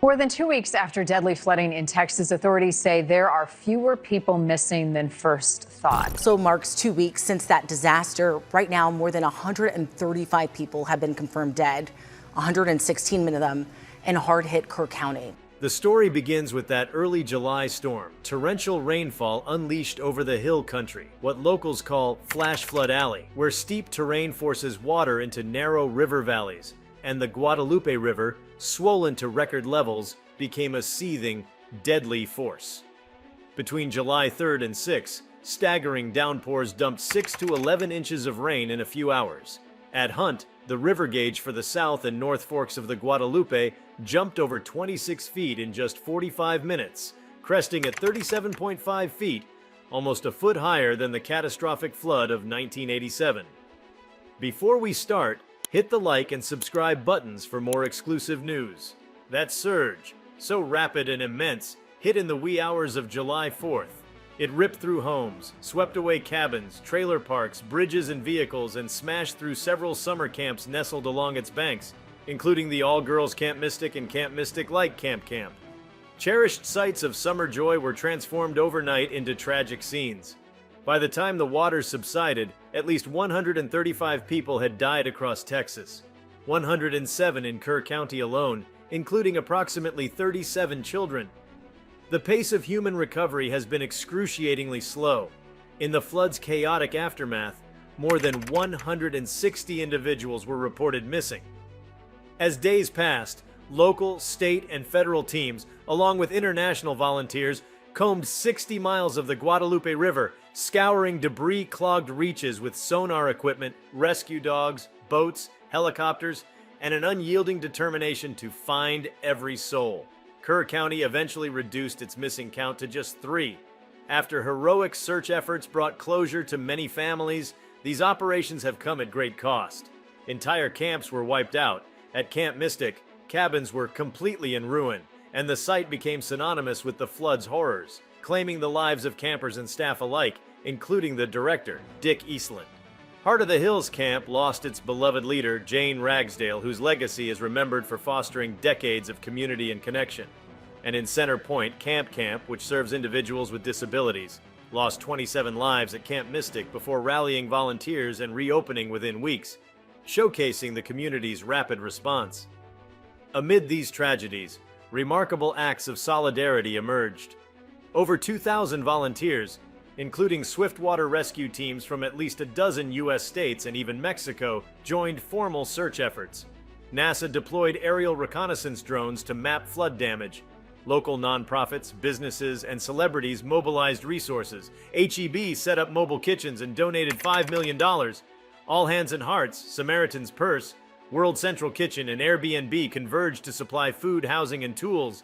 More than 2 weeks after deadly flooding in Texas, authorities say there are fewer people missing than first thought. So marks 2 weeks since that disaster. Right now, more than 135 people have been confirmed dead, 116 of them in hard-hit Kerr County. The story begins with that early July storm. Torrential rainfall unleashed over the hill country, what locals call Flash Flood Alley, where steep terrain forces water into narrow river valleys, and the Guadalupe River, swollen to record levels, became a seething, deadly force. Between July 3rd and 6th, staggering downpours dumped 6 to 11 inches of rain in a few hours. At Hunt, the river gauge for the south and north forks of the Guadalupe jumped over 26 feet in just 45 minutes, cresting at 37.5 feet, almost a foot higher than the catastrophic flood of 1987. Before we start, hit the like and subscribe buttons for more exclusive news. That surge, so rapid and immense, hit in the wee hours of July 4th. It ripped through homes, swept away cabins, trailer parks, bridges and vehicles, and smashed through several summer camps nestled along its banks, including the all-girls Camp Mystic and Camp Mystic-like Camp. Cherished sites of summer joy were transformed overnight into tragic scenes. By the time the waters subsided, at least 135 people had died across Texas, 107 in Kerr County alone, including approximately 37 children. The pace of human recovery has been excruciatingly slow. In the flood's chaotic aftermath, more than 160 individuals were reported missing. As days passed, local, state, and federal teams, along with international volunteers, combed 60 miles of the Guadalupe River, scouring debris-clogged reaches with sonar equipment, rescue dogs, boats, helicopters, and an unyielding determination to find every soul. Kerr County eventually reduced its missing count to just 3. After heroic search efforts brought closure to many families, these operations have come at great cost. Entire camps were wiped out. At Camp Mystic, cabins were completely in ruin, and the site became synonymous with the flood's horrors, claiming the lives of campers and staff alike, including the director, Dick Eastland. Heart of the Hills Camp lost its beloved leader, Jane Ragsdale, whose legacy is remembered for fostering decades of community and connection. And in Center Point, Camp, which serves individuals with disabilities, lost 27 lives at Camp Mystic before rallying volunteers and reopening within weeks, showcasing the community's rapid response. Amid these tragedies, remarkable acts of solidarity emerged. Over 2,000 volunteers, including swiftwater rescue teams from at least a dozen U.S. states and even Mexico, joined formal search efforts. NASA deployed aerial reconnaissance drones to map flood damage. Local nonprofits, businesses, and celebrities mobilized resources. HEB set up mobile kitchens and donated $5 million. All Hands and Hearts, Samaritan's Purse, World Central Kitchen, and Airbnb converged to supply food, housing, and tools.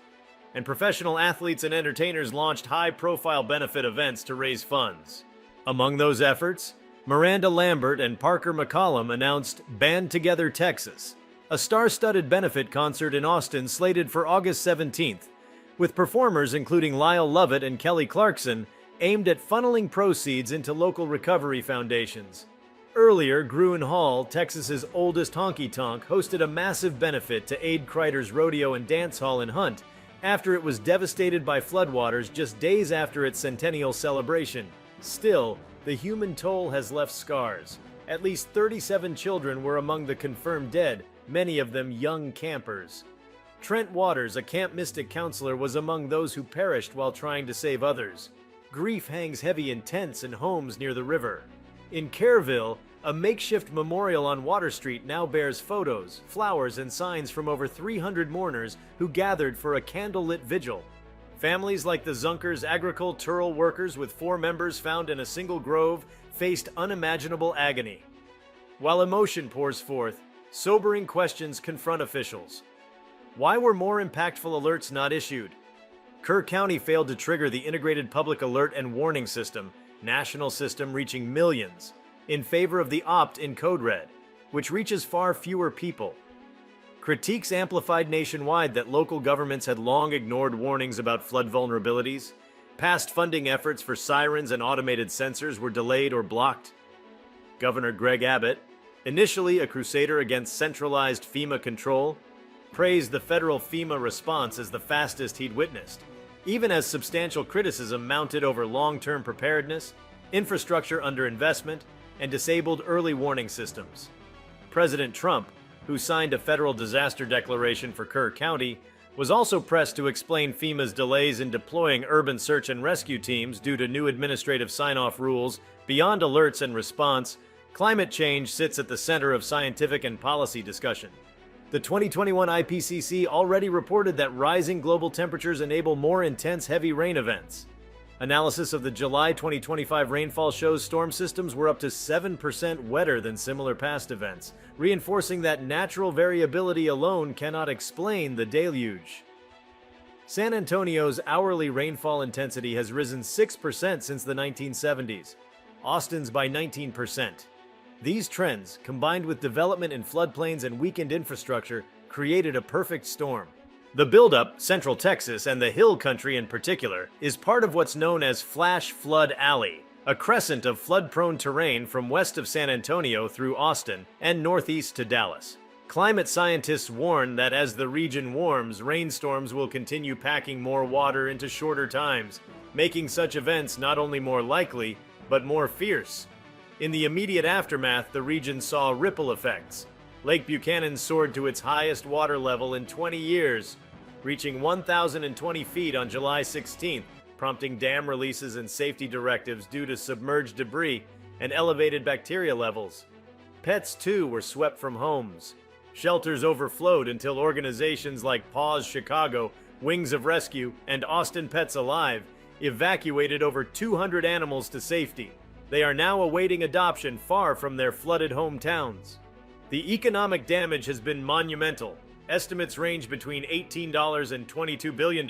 And professional athletes and entertainers launched high-profile benefit events to raise funds. Among those efforts, Miranda Lambert and Parker McCollum announced Band Together Texas, a star-studded benefit concert in Austin slated for August 17th, with performers including Lyle Lovett and Kelly Clarkson aimed at funneling proceeds into local recovery foundations. Earlier, Gruen Hall, Texas's oldest honky-tonk, hosted a massive benefit to aid Kreider's Rodeo and Dance Hall in Hunt after it was devastated by floodwaters just days after its centennial celebration. Still, the human toll has left scars. At least 37 children were among the confirmed dead, many of them young campers. Trent Waters, a Camp Mystic counselor, was among those who perished while trying to save others. Grief hangs heavy in tents and homes near the river. In Kerrville, a makeshift memorial on Water Street now bears photos, flowers, and signs from over 300 mourners who gathered for a candlelit vigil. Families like the Zunkers agricultural workers with 4 members found in a single grove faced unimaginable agony. While emotion pours forth, sobering questions confront officials. Why were more impactful alerts not issued? Kerr County failed to trigger the Integrated Public Alert and Warning System, national system reaching millions, in favor of the opt-in Code Red, which reaches far fewer people. Critiques amplified nationwide that local governments had long ignored warnings about flood vulnerabilities. Past funding efforts for sirens and automated sensors were delayed or blocked. Governor Greg Abbott, initially a crusader against centralized FEMA control, praised the federal FEMA response as the fastest he'd witnessed, even as substantial criticism mounted over long-term preparedness, infrastructure underinvestment, and disabled early warning systems. President Trump, who signed a federal disaster declaration for Kerr County, was also pressed to explain FEMA's delays in deploying urban search and rescue teams due to new administrative sign-off rules. Beyond alerts and response, climate change sits at the center of scientific and policy discussion. The 2021 IPCC already reported that rising global temperatures enable more intense heavy rain events. Analysis of the July 2025 rainfall shows storm systems were up to 7% wetter than similar past events, reinforcing that natural variability alone cannot explain the deluge. San Antonio's hourly rainfall intensity has risen 6% since the 1970s, Austin's by 19%. These trends, combined with development in floodplains and weakened infrastructure, created a perfect storm. The buildup, Central Texas and the Hill Country in particular, is part of what's known as Flash Flood Alley, a crescent of flood-prone terrain from west of San Antonio through Austin and northeast to Dallas. Climate scientists warn that as the region warms, rainstorms will continue packing more water into shorter times, making such events not only more likely, but more fierce. In the immediate aftermath, the region saw ripple effects. Lake Buchanan soared to its highest water level in 20 years, reaching 1,020 feet on July 16th, prompting dam releases and safety directives due to submerged debris and elevated bacteria levels. Pets, too, were swept from homes. Shelters overflowed until organizations like Paws Chicago, Wings of Rescue, and Austin Pets Alive evacuated over 200 animals to safety. They are now awaiting adoption far from their flooded hometowns. The economic damage has been monumental. Estimates range between $18 and $22 billion.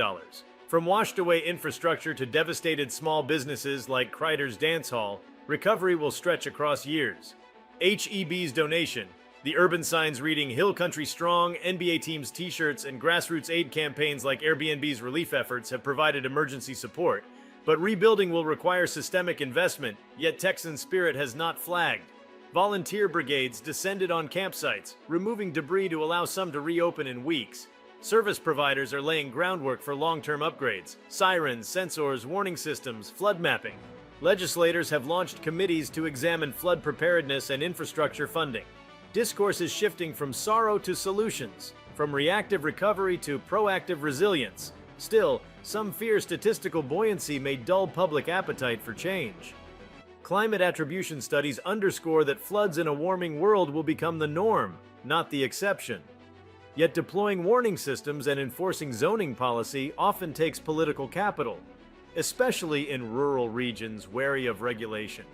From washed-away infrastructure to devastated small businesses like Kreider's Dance Hall, recovery will stretch across years. HEB's donation, the urban signs reading Hill Country Strong, NBA teams' t-shirts, and grassroots aid campaigns like Airbnb's relief efforts have provided emergency support. But rebuilding will require systemic investment, yet Texan spirit has not flagged. Volunteer brigades descended on campsites, removing debris to allow some to reopen in weeks. Service providers are laying groundwork for long-term upgrades: sirens, sensors, warning systems, flood mapping. Legislators have launched committees to examine flood preparedness and infrastructure funding. Discourse is shifting from sorrow to solutions, from reactive recovery to proactive resilience. Still, some fear statistical buoyancy may dull public appetite for change. Climate attribution studies underscore that floods in a warming world will become the norm, not the exception. Yet deploying warning systems and enforcing zoning policy often takes political capital, especially in rural regions wary of regulation.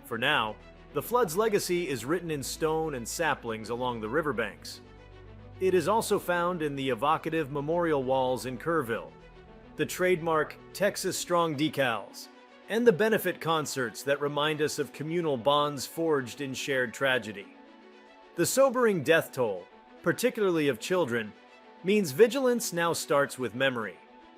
For now, the flood's legacy is written in stone and saplings along the riverbanks. It is also found in the evocative memorial walls in Kerrville, the trademark Texas Strong decals, and the benefit concerts that remind us of communal bonds forged in shared tragedy. The sobering death toll, particularly of children, means vigilance now starts with memory.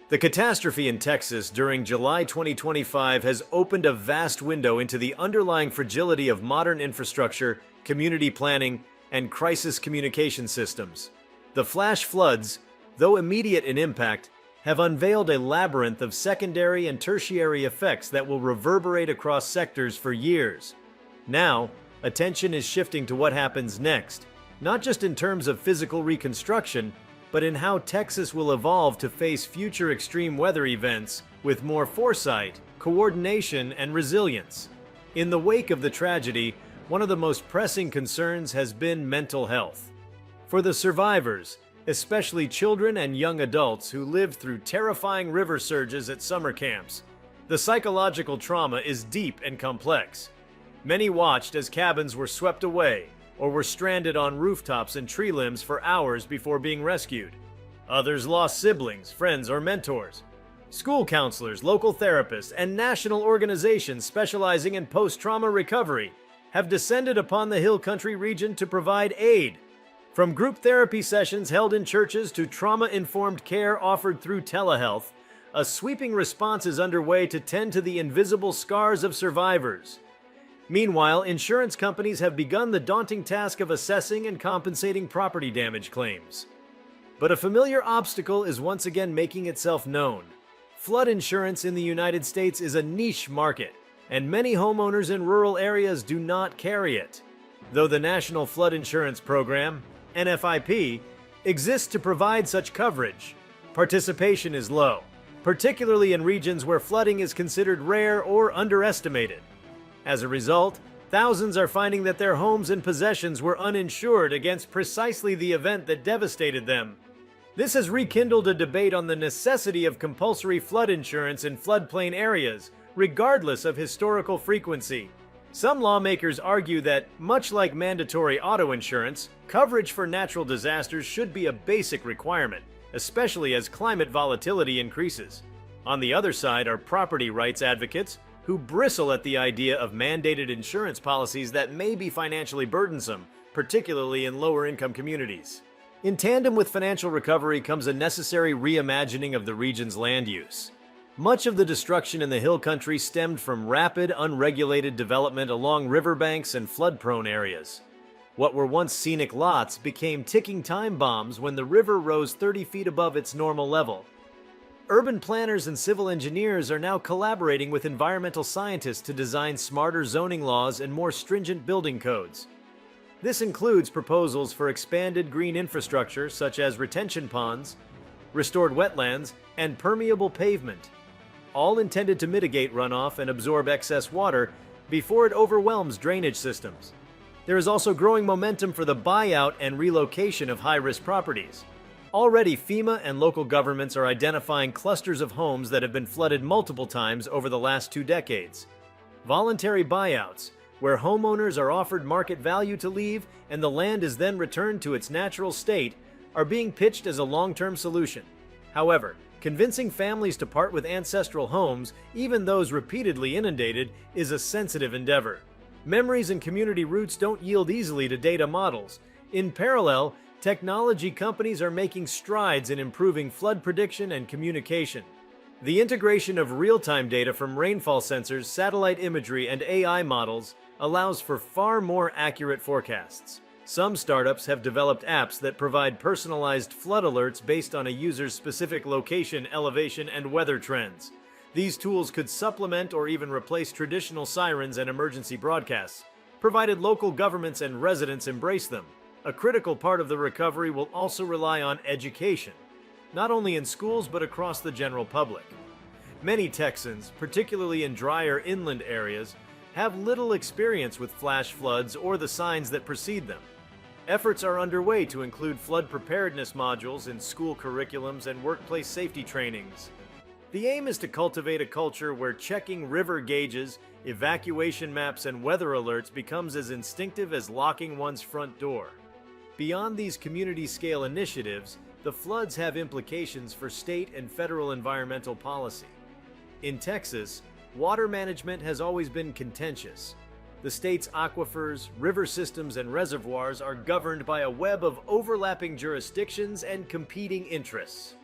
The catastrophe in Texas during July 2025 has opened a vast window into the underlying fragility of modern infrastructure, community planning, and crisis communication systems. The flash floods, though immediate in impact, have unveiled a labyrinth of secondary and tertiary effects that will reverberate across sectors for years. Now, attention is shifting to what happens next, not just in terms of physical reconstruction, but in how Texas will evolve to face future extreme weather events with more foresight, coordination, and resilience. In the wake of the tragedy, one of the most pressing concerns has been mental health. For the survivors, especially children and young adults who lived through terrifying river surges at summer camps, the psychological trauma is deep and complex. Many watched as cabins were swept away or were stranded on rooftops and tree limbs for hours before being rescued. Others lost siblings, friends, or mentors. School counselors, local therapists, and national organizations specializing in post-trauma recovery have descended upon the Hill Country region to provide aid. From group therapy sessions held in churches to trauma-informed care offered through telehealth, a sweeping response is underway to tend to the invisible scars of survivors. Meanwhile, insurance companies have begun the daunting task of assessing and compensating property damage claims. But a familiar obstacle is once again making itself known. Flood insurance in the United States is a niche market, and many homeowners in rural areas do not carry it. Though the National Flood Insurance Program, NFIP, exists to provide such coverage, participation is low, particularly in regions where flooding is considered rare or underestimated. As a result, thousands are finding that their homes and possessions were uninsured against precisely the event that devastated them. This has rekindled a debate on the necessity of compulsory flood insurance in floodplain areas, regardless of historical frequency. Some lawmakers argue that, much like mandatory auto insurance, coverage for natural disasters should be a basic requirement, especially as climate volatility increases. On the other side are property rights advocates who bristle at the idea of mandated insurance policies that may be financially burdensome, particularly in lower-income communities. In tandem with financial recovery comes a necessary reimagining of the region's land use. Much of the destruction in the hill country stemmed from rapid, unregulated development along riverbanks and flood-prone areas. What were once scenic lots became ticking time bombs when the river rose 30 feet above its normal level. Urban planners and civil engineers are now collaborating with environmental scientists to design smarter zoning laws and more stringent building codes. This includes proposals for expanded green infrastructure such as retention ponds, restored wetlands, and permeable pavement, all intended to mitigate runoff and absorb excess water before it overwhelms drainage systems. There is also growing momentum for the buyout and relocation of high-risk properties. Already, FEMA and local governments are identifying clusters of homes that have been flooded multiple times over the last 2 decades. Voluntary buyouts, where homeowners are offered market value to leave and the land is then returned to its natural state, are being pitched as a long-term solution. However, convincing families to part with ancestral homes, even those repeatedly inundated, is a sensitive endeavor. Memories and community roots don't yield easily to data models. In parallel, technology companies are making strides in improving flood prediction and communication. The integration of real-time data from rainfall sensors, satellite imagery, and AI models allows for far more accurate forecasts. Some startups have developed apps that provide personalized flood alerts based on a user's specific location, elevation, and weather trends. These tools could supplement or even replace traditional sirens and emergency broadcasts, provided local governments and residents embrace them. A critical part of the recovery will also rely on education, not only in schools but across the general public. Many Texans, particularly in drier inland areas, have little experience with flash floods or the signs that precede them. Efforts are underway to include flood preparedness modules in school curriculums and workplace safety trainings. The aim is to cultivate a culture where checking river gauges, evacuation maps, and weather alerts becomes as instinctive as locking one's front door. Beyond these community-scale initiatives, the floods have implications for state and federal environmental policy. In Texas, water management has always been contentious. The state's aquifers, river systems, and reservoirs are governed by a web of overlapping jurisdictions and competing interests.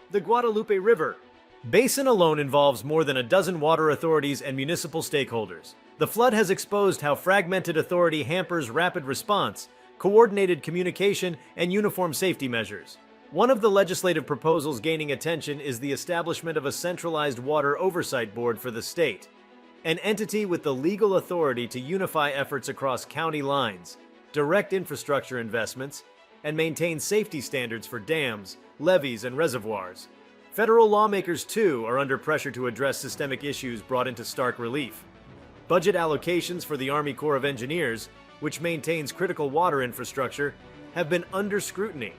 The Guadalupe River basin alone involves more than a dozen water authorities and municipal stakeholders. The flood has exposed how fragmented authority hampers rapid response, coordinated communication, and uniform safety measures. One of the legislative proposals gaining attention is the establishment of a centralized water oversight board for the state, an entity with the legal authority to unify efforts across county lines, direct infrastructure investments, and maintain safety standards for dams, levees, and reservoirs. Federal lawmakers, too, are under pressure to address systemic issues brought into stark relief. Budget allocations for the Army Corps of Engineers, which maintains critical water infrastructure, have been under scrutiny.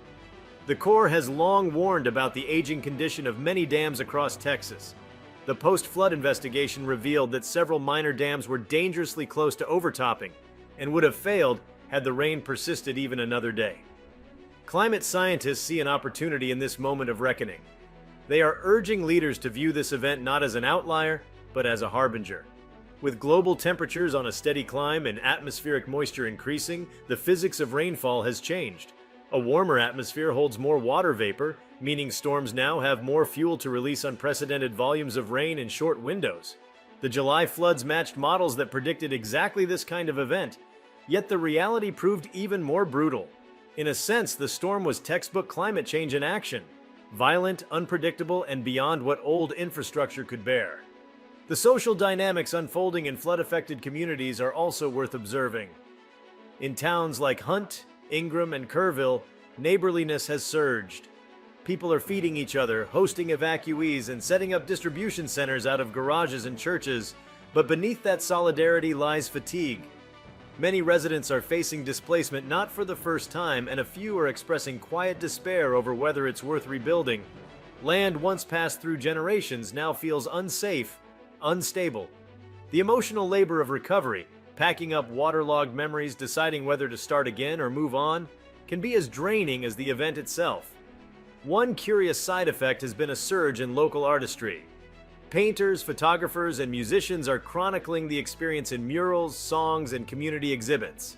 The Corps has long warned about the aging condition of many dams across Texas. The post-flood investigation revealed that several minor dams were dangerously close to overtopping and would have failed had the rain persisted even another day. Climate scientists see an opportunity in this moment of reckoning. They are urging leaders to view this event not as an outlier, but as a harbinger. With global temperatures on a steady climb and atmospheric moisture increasing, the physics of rainfall has changed. A warmer atmosphere holds more water vapor, meaning storms now have more fuel to release unprecedented volumes of rain in short windows. The July floods matched models that predicted exactly this kind of event, yet the reality proved even more brutal. In a sense, the storm was textbook climate change in action, violent, unpredictable, and beyond what old infrastructure could bear. The social dynamics unfolding in flood-affected communities are also worth observing. In towns like Hunt, Ingram, and Kerrville, neighborliness has surged. People are feeding each other, hosting evacuees, and setting up distribution centers out of garages and churches, but beneath that solidarity lies fatigue. Many residents are facing displacement not for the first time, and a few are expressing quiet despair over whether it's worth rebuilding. Land once passed through generations now feels unsafe, unstable. The emotional labor of recovery, packing up waterlogged memories, deciding whether to start again or move on, can be as draining as the event itself. One curious side effect has been a surge in local artistry. Painters, photographers, and musicians are chronicling the experience in murals, songs, and community exhibits.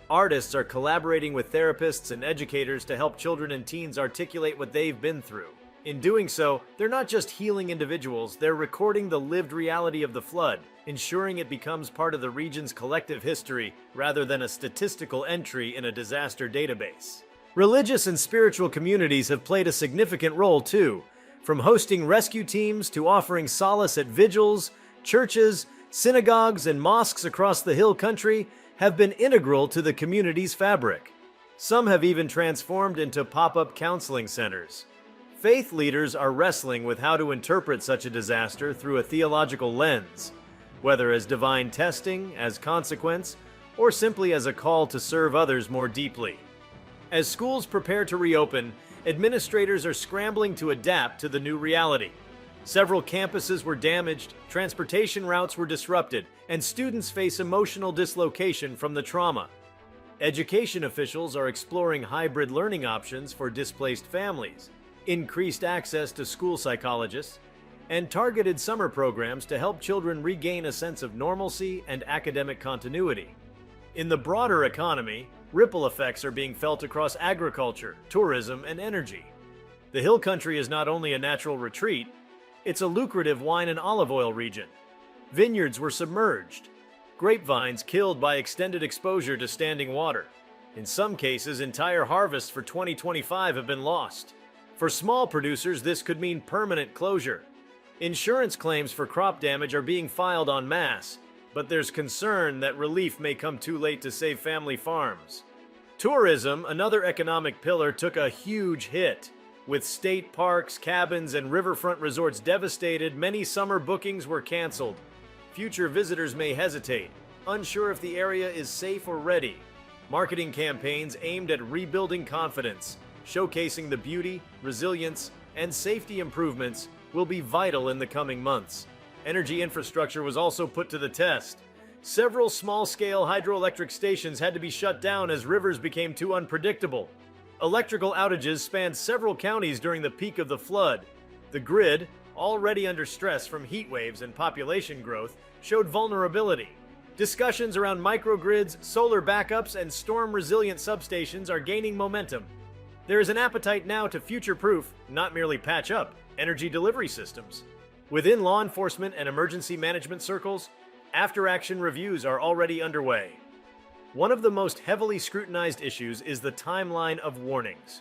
Artists are collaborating with therapists and educators to help children and teens articulate what they've been through. In doing so, they're not just healing individuals, they're recording the lived reality of the flood, ensuring it becomes part of the region's collective history rather than a statistical entry in a disaster database. Religious and spiritual communities have played a significant role too. From hosting rescue teams to offering solace at vigils, churches, synagogues, and mosques across the hill country have been integral to the community's fabric. Some have even transformed into pop-up counseling centers. Faith leaders are wrestling with how to interpret such a disaster through a theological lens, whether as divine testing, as consequence, or simply as a call to serve others more deeply. As schools prepare to reopen, administrators are scrambling to adapt to the new reality. Several campuses were damaged, transportation routes were disrupted, and students face emotional dislocation from the trauma. Education officials are exploring hybrid learning options for displaced families, increased access to school psychologists, and targeted summer programs to help children regain a sense of normalcy and academic continuity. In the broader economy, ripple effects are being felt across agriculture, tourism, and energy. The Hill Country is not only a natural retreat, it's a lucrative wine and olive oil region. Vineyards were submerged, grapevines killed by extended exposure to standing water. In some cases, entire harvests for 2025 have been lost. For small producers, this could mean permanent closure. Insurance claims for crop damage are being filed en masse, but there's concern that relief may come too late to save family farms. Tourism, another economic pillar, took a huge hit. With state parks, cabins, and riverfront resorts devastated, many summer bookings were canceled. Future visitors may hesitate, unsure if the area is safe or ready. Marketing campaigns aimed at rebuilding confidence, showcasing the beauty, resilience, and safety improvements will be vital in the coming months. Energy infrastructure was also put to the test. Several small-scale hydroelectric stations had to be shut down as rivers became too unpredictable. Electrical outages spanned several counties during the peak of the flood. The grid, already under stress from heat waves and population growth, showed vulnerability. Discussions around microgrids, solar backups, and storm-resilient substations are gaining momentum. There is an appetite now to future-proof, not merely patch up, energy delivery systems. Within law enforcement and emergency management circles, after-action reviews are already underway. One of the most heavily scrutinized issues is the timeline of warnings.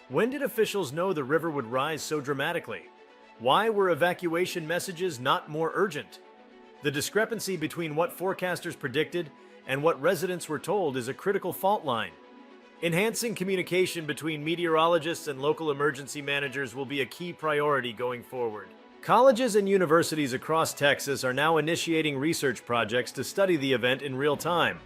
When did officials know the river would rise so dramatically? Why were evacuation messages not more urgent? The discrepancy between what forecasters predicted and what residents were told is a critical fault line. Enhancing communication between meteorologists and local emergency managers will be a key priority going forward. Colleges and universities across Texas are now initiating research projects to study the event in real time.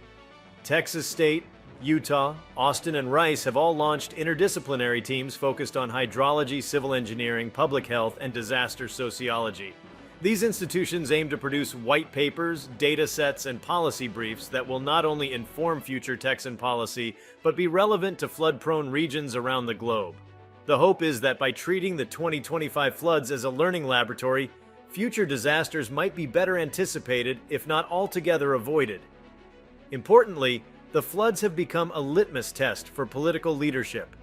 Texas State, Utah, Austin, and Rice have all launched interdisciplinary teams focused on hydrology, civil engineering, public health, and disaster sociology. These institutions aim to produce white papers, data sets, and policy briefs that will not only inform future Texan policy, but be relevant to flood-prone regions around the globe. The hope is that by treating the 2025 floods as a learning laboratory, future disasters might be better anticipated, if not altogether avoided. Importantly, the floods have become a litmus test for political leadership.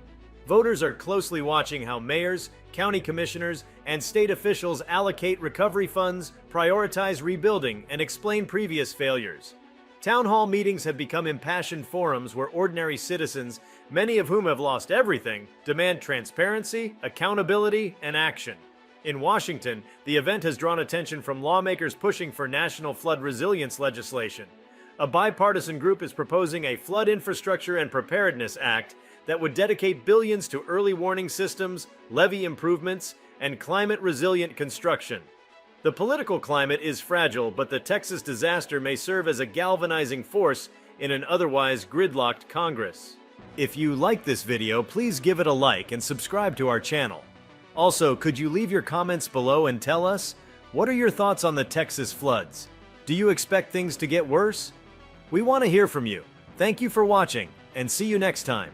Voters are closely watching how mayors, county commissioners, and state officials allocate recovery funds, prioritize rebuilding, and explain previous failures. Town hall meetings have become impassioned forums where ordinary citizens, many of whom have lost everything, demand transparency, accountability, and action. In Washington, the event has drawn attention from lawmakers pushing for national flood resilience legislation. A bipartisan group is proposing a Flood Infrastructure and Preparedness Act that would dedicate billions to early warning systems, levee improvements, and climate-resilient construction. The political climate is fragile, but the Texas disaster may serve as a galvanizing force in an otherwise gridlocked Congress. If you like this video, please give it a like and subscribe to our channel. Also, could you leave your comments below and tell us, what are your thoughts on the Texas floods? Do you expect things to get worse? We want to hear from you. Thank you for watching, and see you next time.